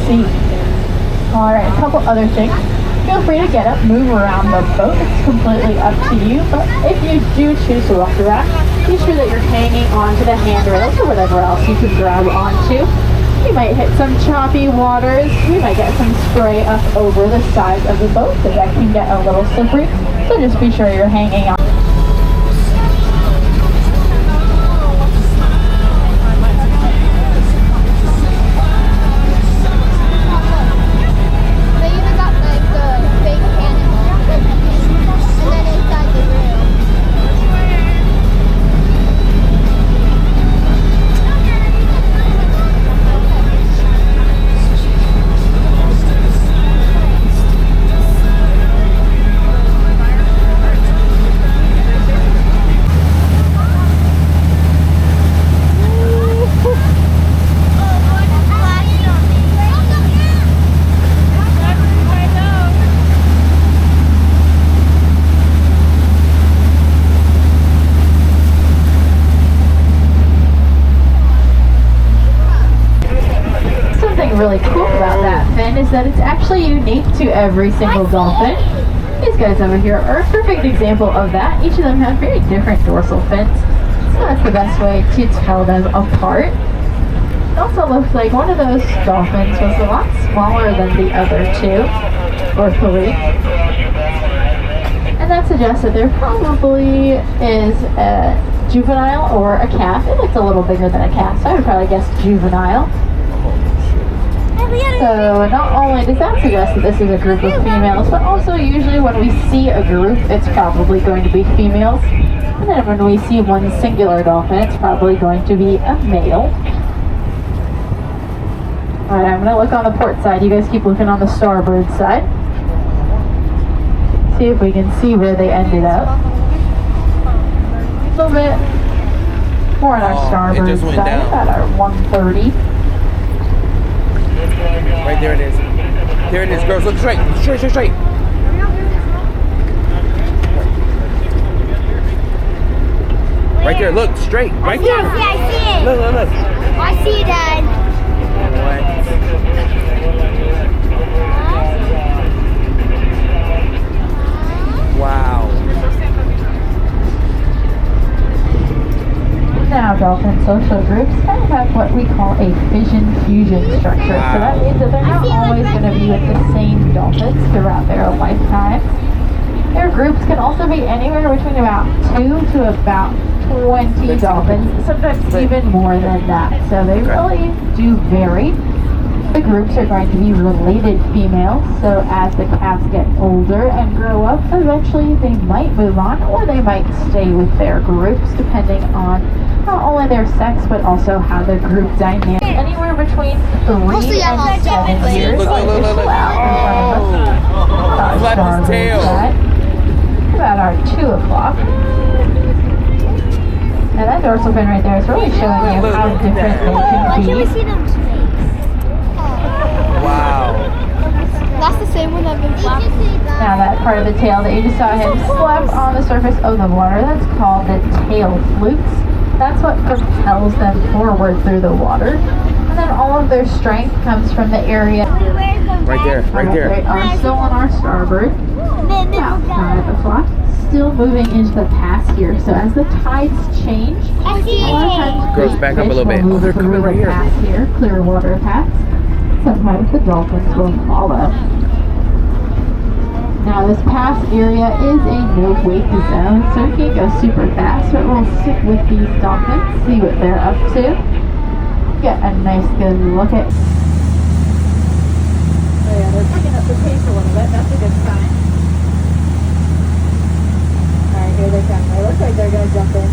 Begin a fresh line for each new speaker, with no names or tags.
sea. Alright, a couple other things. Feel free to get up, move around the boat. It's completely up to you, but if you do choose to walk the raft, be sure that you're hanging onto the handrails or whatever else you can grab onto. You might hit some choppy waters. You might get some spray up over the sides of the boat, so that can get a little slippery. So just be sure you're hanging on. Really cool about that fin is that it's actually unique to every single dolphin. These guys over here are a perfect example of that. Each of them have very different dorsal fins, so that's the best way to tell them apart. It also looks like one of those dolphins was a lot smaller than the other two, or three. And that suggests that there probably is a juvenile or a calf. It looks a little bigger than a calf, so I would probably guess juvenile. So not only does that suggest that this is a group of females, but also usually when we see a group, it's probably going to be females. And then when we see one singular dolphin, it's probably going to be a male. Alright, I'm going to look on the port side. You guys keep looking on the starboard side. See if we can see where they ended up. A little bit more on our starboard side, about our 130.
Right there it is. There it is, girls. Look straight. Straight, straight, straight. Right there. Look straight. Right there.
I see it.
Look, look, look.
I see it, Dad.
Wow.
Now, dolphin social groups kind of have what we call a fission-fusion structure.
Wow.
So that means that they're not always going to be with the same dolphins throughout their lifetime. Their groups can also be anywhere between about 2 to about 20 dolphins, sometimes even more than that. So they really do vary. The groups are going to be related females, so as the calves get older and grow up, eventually they might move on or they might stay with their groups depending on not only their sex but also how the group dynamic. Anywhere between 3 and 7 years.
Look, look, look, look, look. Flap his tail.
About our 2 o'clock. Now that dorsal fin right there is really showing you how different they can
Why
be.
can't we see them face?
Wow.
That's the same one I've been flapping.
Now that part of the tail that you just saw him slap on the surface of the water, that's called the tail flukes. That's what propels them forward through the water. And then all of their strength comes from the area.
Right there, right there.
They are still on our starboard. About 5 o'clock. Still moving into the pass here. So as the tides change,
I see
a lot of times
Girls,
big
back up a
fish
little bit.
will move
Oh, they're
through
coming
the
right here.
pass here, Clearwater pass. Sometimes the dolphins will follow. Now this pass area is a no-wake zone, so you can't go super fast, but we'll sit with these dolphins, see what they're up to. Get a nice good look at. Oh yeah, they're picking up the pace a little bit, that's a good sign. Alright, here they come. They look like they're going to jump in.